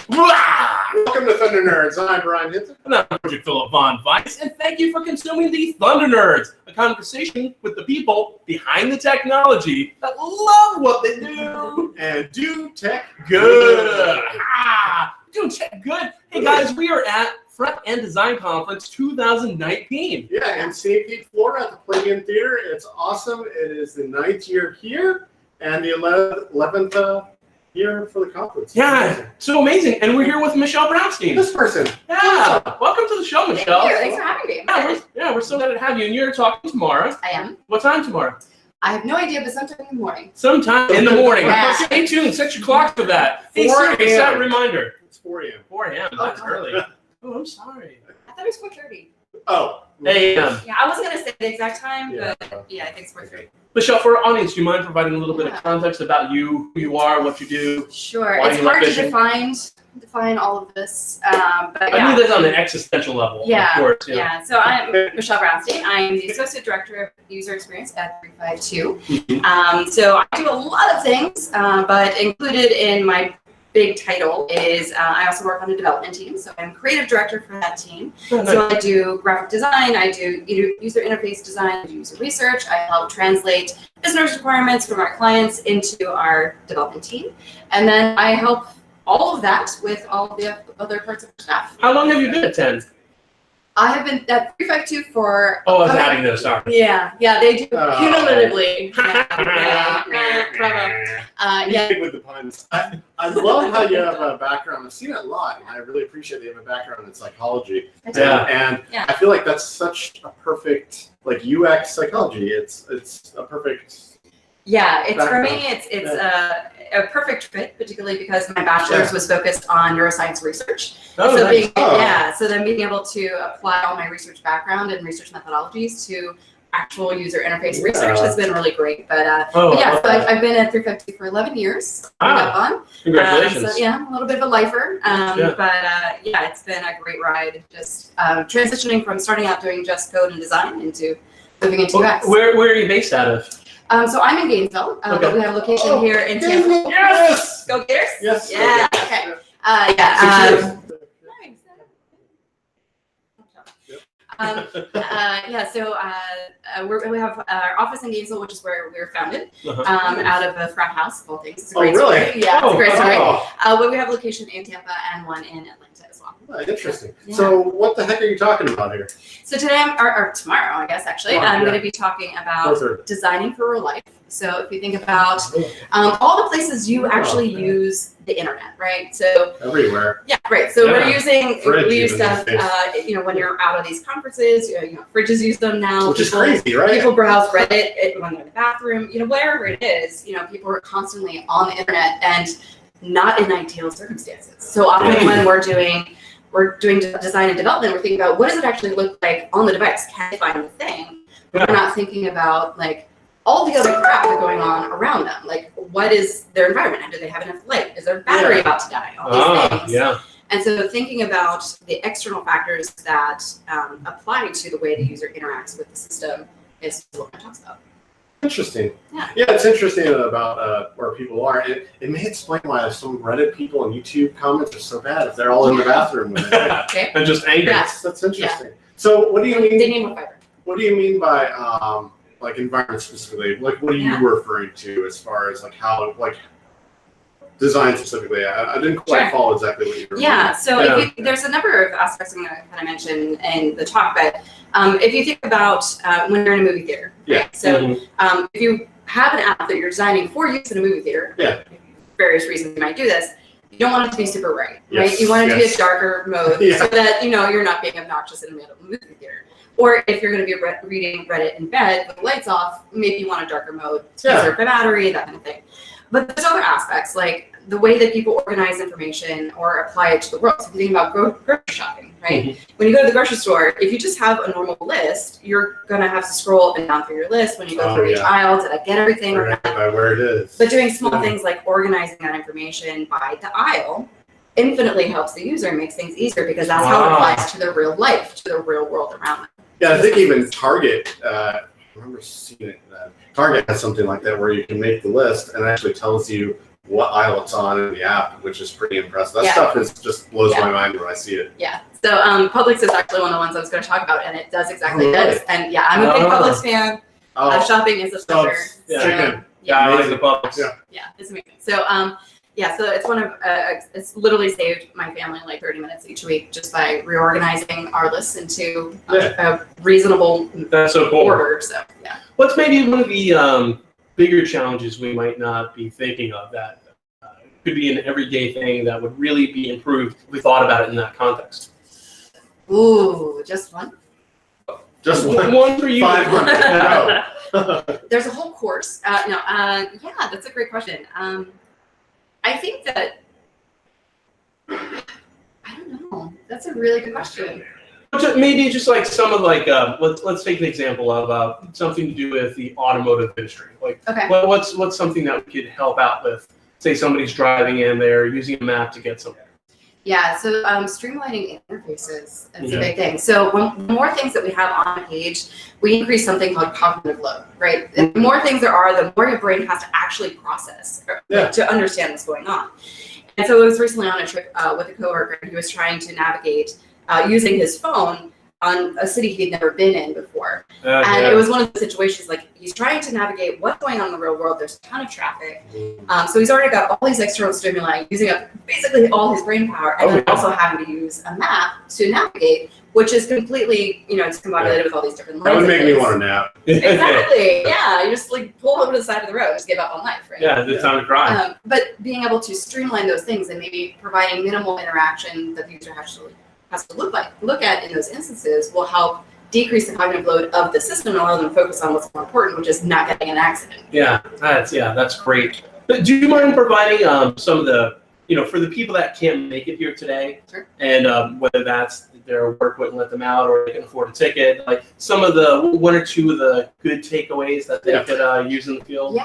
Welcome to Thunder Nerds. I'm Brian Hinton. And I'm Project Philip Von Weiss, and thank you for consuming the Thunder Nerds, a conversation with the people behind the technology that love what they do And do tech good. Do tech good. Hey guys, we are at Front End Design Conference 2019. Yeah, in St. Pete, Florida at the Play-In Theater. It's awesome. It is the 9th year here and the 11th year for the conference. Yeah, so amazing. And we're here with Michelle Brownstein. This person. Yeah, welcome to the show, Michelle. Thank you. Thanks for having me. We're so glad to have you. And you're talking tomorrow. I am. What time tomorrow? I have no idea, but sometime in the morning. Sometime in the morning. Yeah. Stay tuned. Set your clock for that. Hey, 4 Siri, set a a.m. reminder. It's 4 a.m. 4 a.m. That's early. Oh, I'm sorry. I thought it was 4:30. Oh. a.m. Yeah, I wasn't gonna say the exact time, Yeah. but yeah, I think it's 4:30. Michelle, for our audience, do you mind providing a little bit of context about you, who you are, what you do? Sure. Why It's you love hard to fishing? define all of this, but I yeah. mean that's on an existential level, Yeah, of course. yeah. So I'm Michelle Brownstein. I'm the Associate Director of User Experience at 352. So I do a lot of things, but included in my big title is I also work on a development team. So I'm creative director for that team. Oh, nice. So I do graphic design, I do user interface design, I do user research, I help translate business requirements from our clients into our development team. And then I help all of that with all of the other parts of our staff. How long have you been at 10? I have been at 352 for... Oh, I was adding this, sorry. Yeah, they do cumulatively. Yeah. With the puns. I love how you have a background. I've seen it a lot, and I really appreciate that you have a background in psychology. And I feel like that's such a perfect UX psychology. It's a perfect. Yeah, for me, it's a perfect fit, particularly because my bachelor's was focused on neuroscience research. Oh, so nice. So then being able to apply all my research background and research methodologies to actual user interface research has been really great. But I've been at 350 for 11 years. Congratulations. So I'm a little bit of a lifer. But it's been a great ride. Just transitioning from starting out doing just code and design into moving into UX. Where are you based out of? So I'm in Gainesville, but we have a location here in Tampa. Yes! Go Gators? Yes. Yeah. Okay. We have our office in Gainesville, which is where we were founded, out of a frat house, of all things. It's a great story. Yeah, it's a great story. But we have a location in Tampa and one in Atlanta as well. Oh, interesting. Yeah. So what the heck are you talking about here? So today, or tomorrow, I guess, actually, I'm going to be talking about designing for real life. So if you think about all the places you actually use the internet, right? So everywhere. Yeah, right. So we use stuff, when you're out of these conferences, fridges use them now. Which is crazy, right? People browse Reddit when they're in the bathroom, wherever it is, people are constantly on the internet and not in ideal circumstances. So often when we're doing design and development, we're thinking about what does it actually look like on the device? Can I find the thing? But we're not thinking about all the other crap that's going on around them. What is their environment? Do they have enough light? Is their battery about to die? All these things. Yeah. And so thinking about the external factors that apply to the way the user interacts with the system is what I talk about. Interesting. Yeah, it's interesting about where people are. It may explain why some Reddit people and YouTube comments are so bad if they're all in the bathroom with it. And just angry. That's interesting. So what do you mean? They need more fiber. What do you mean by environment specifically? What are you referring to as far as how design specifically? I didn't quite follow exactly what you were. So there's a number of aspects I'm going to kind of mention in the talk, but if you think about when you're in a movie theater, right? So if you have an app that you're designing for use in a movie theater, various reasons you might do this, you don't want it to be super bright, right? You want it to be a darker mode so that you're not being obnoxious in the middle of a movie theater. Or if you're going to be reading Reddit in bed with the lights off, maybe you want a darker mode to conserve the battery, that kind of thing. But there's other aspects, like the way that people organize information or apply it to the world. So if you think about grocery shopping, right? When you go to the grocery store, if you just have a normal list, you're going to have to scroll up and down through your list when you go through each aisle. Did I get everything? By where it is. But doing small things like organizing that information by the aisle infinitely helps the user and makes things easier because that's how it applies to their real life, to the real world around them. Yeah, I think even Target, I remember seeing it. Target has something like that where you can make the list and it actually tells you what aisle it's on in the app, which is pretty impressive. That Yeah. stuff is just blows my mind when I see it. Yeah. So Publix is actually one of the ones I was going to talk about, and it does exactly really? this. And yeah, I'm a big Publix fan. Shopping is a pleasure. Chicken. Yeah, I like the Publix. Yeah, it's amazing. So so it's one of it's literally saved my family like 30 minutes each week just by reorganizing our lists into a reasonable That's so cool. order. So yeah. What's maybe one of the bigger challenges we might not be thinking of that could be an everyday thing that would really be improved if we thought about it in that context? Ooh, just one? Just one. One for you. 500. There's a whole course. Yeah, that's a great question. I think that, I don't know. That's a really good question. Maybe just like some of like let's take an example of something to do with the automotive industry. Like, Okay. what's something that we could help out with? Say somebody's driving in there using a map to get somewhere. Yeah, so streamlining interfaces is a big thing. So the more things that we have on a page, we increase something called cognitive load, right? And the more things there are, the more your brain has to actually process to understand what's going on. And so I was recently on a trip with a coworker, and he was trying to navigate using his phone on a city he'd never been in before. And it was one of the situations, like, he's trying to navigate what's going on in the real world. There's a ton of traffic. So he's already got all these external stimuli, using up basically all his brain power, and then also having to use a map to navigate, which is completely, it's combobulated with all these different That would lenses. make me want to nap. Exactly. Yeah, you just like pull over to the side of the road, just give up on life, right? Yeah, it's time to cry. But being able to streamline those things and maybe providing minimal interaction that the user actually has to look at in those instances will help decrease the cognitive load of the system and allow them to focus on what's more important, which is not getting an accident. That's great. But do you mind providing some of the, for the people that can't make it here today, Sure. and whether that's their work wouldn't let them out or they can afford a ticket, like some of the one or two of the good takeaways that they could use in the field? So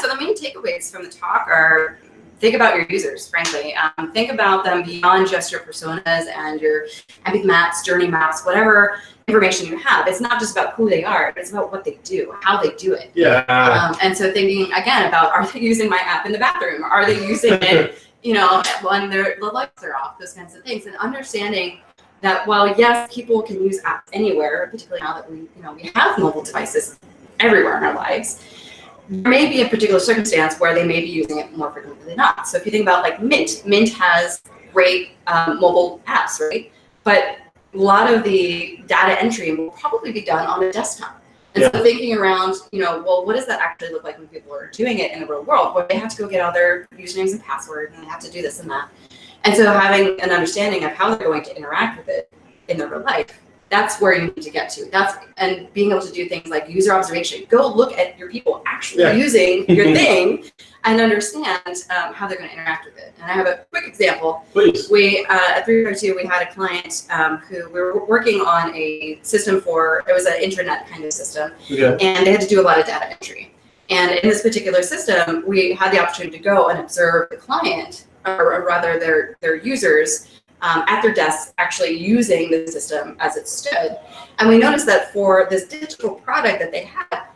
the main takeaways from the talk are, think about your users, frankly. Think about them beyond just your personas and your epic maps, journey maps, whatever information you have. It's not just about who they are, but it's about what they do, how they do it. And so thinking, again, about, are they using my app in the bathroom? Are they using it, when the lights are off, those kinds of things. And understanding that while, yes, people can use apps anywhere, particularly now that we have mobile devices everywhere in our lives, there may be a particular circumstance where they may be using it more frequently than not. So if you think about like Mint has great mobile apps, right? But a lot of the data entry will probably be done on a desktop. And so thinking around, what does that actually look like when people are doing it in the real world? Well, they have to go get all their usernames and passwords, and they have to do this and that. And so having an understanding of how they're going to interact with it in their real life, that's where you need to get to. And being able to do things like user observation. Go look at your people actually using your thing and understand how they're going to interact with it. And I have a quick example. Please. We at 352, we had a client who we were working on a system it was an intranet kind of system, and they had to do a lot of data entry. And in this particular system, we had the opportunity to go and observe the client, or rather their users, at their desks actually using the system as it stood. And we noticed that for this digital product that they had,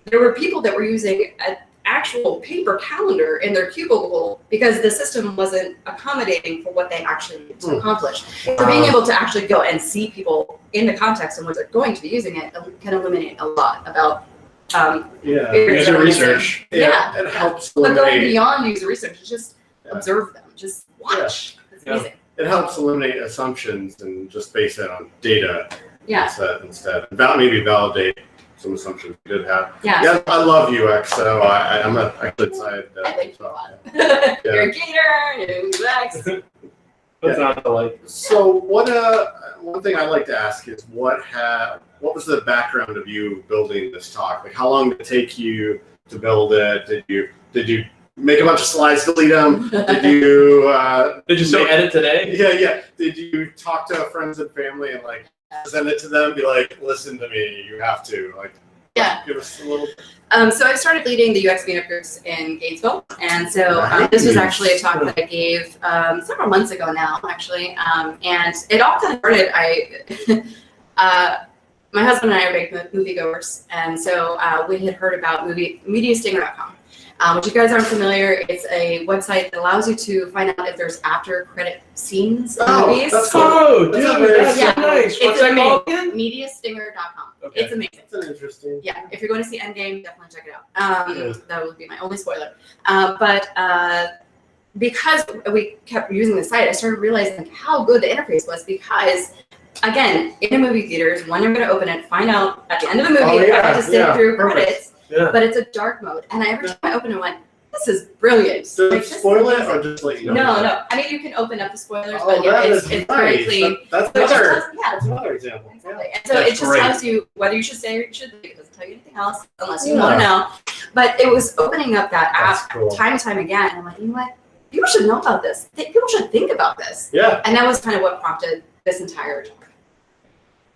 there were people that were using an actual paper calendar in their cubicle because the system wasn't accommodating for what they actually needed to accomplish. So being able to actually go and see people in the context in which they're going to be using it can eliminate a lot about user research. It helps But going eliminate. beyond user research, just observe them, just watch. It's amazing. It helps eliminate assumptions and just base it on data instead. Maybe validate some assumptions we did have. Yeah, I love UX, so I'm actually excited. I like you a lot. You're a gator, you're UX. That's not the like. So one thing I'd like to ask is what was the background of you building this talk? Like, how long did it take you to build it? Did you make a bunch of slides, delete them? Did you edit today? Yeah. Did you talk to friends and family and like send it to them? Be like, listen to me, you have to give us a little. So I started leading the UX meetup groups in Gainesville, and so this was actually a talk that I gave several months ago now, actually, and it all kind of started. My husband and I are big moviegoers, and so we had heard about MediaStinger.com. which you guys aren't familiar, it's a website that allows you to find out if there's after credit scenes in movies. That's cool. Oh, dude, that's Yeah. nice. What's that called again? Mediastinger.com. Okay. It's amazing. That's an interesting. Yeah, if you're going to see Endgame, definitely check it out. That would be my only spoiler. But because we kept using the site, I started realizing how good the interface was because, again, in a movie theaters, when you're going to open it, find out at the end of the movie, I have to sit through credits, but it's a dark mode. And every time I opened it, I went, this is brilliant. Does it spoil it or just let you know? No. I mean, you can open up the spoilers, Oh, but yeah, that it's is very nice. clean. That's So it just another. tells- yeah. That's another example. Exactly. And so That's it just great. tells you whether you should stay or you should leave. It doesn't tell you anything else unless you want to know. But it was opening up that That's app cool. time and time again. I'm like, you know what? People should know about this. People should think about this. Yeah, And that was kind of what prompted this entire talk.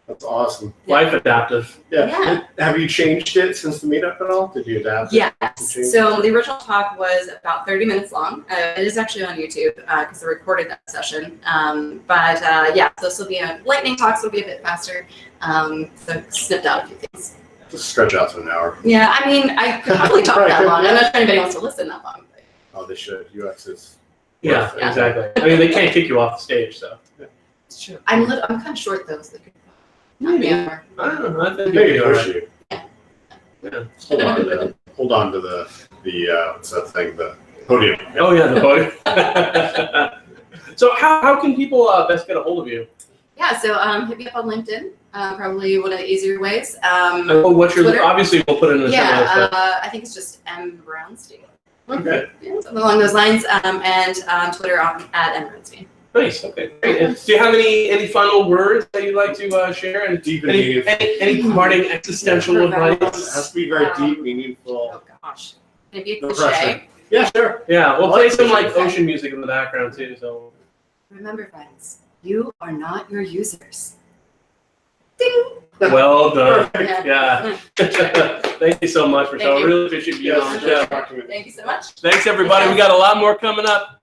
that's awesome. Life adaptive. Yeah. Have you changed it since the meetup at all? Did you adapt? Yes. Change. So the original talk was about 30 minutes long. It is actually on YouTube because I recorded that session. Yeah, so this will be a lightning talk, so it'll be a bit faster. So snipped out a few things. Just stretch out to an hour. Yeah, I mean, I could probably talk that long. I'm not sure anybody wants to listen that long. But. Oh, they should. UX is. Yeah, perfect. exactly. I mean, they can't kick you off the stage, so. It's true. I'm kind of short though, so not me anymore. I don't know. I think Maybe you'll be push all right. you. Yeah. Hold on to the what's that thing? The podium. Oh, yeah, the podium. So how can people best get a hold of you? Yeah, so hit me up on LinkedIn. Probably one of the easier ways. What's your, Twitter? obviously, we'll put it in the show notes, Yeah, but- I think it's just M Brownstein. Okay. Yeah, something along those lines. And Twitter at M Brownstein. Nice. Okay. Great. And do you have any final words that you'd like to share? And Deep and any meaningful. any parting existential It advice? has to be very deep, meaningful. Oh gosh. Can it be a No cliche? pressure. Yeah, sure. Yeah, we'll I play like some like this. ocean music in the background too. So. Remember, friends, you are not your users. Ding. Well done. Perfect. Yeah. Thank you so much, Michelle. Thank you. Really appreciate you being on the show. Talk to me. Thank you so much. Thanks, everybody. We got a lot more coming up.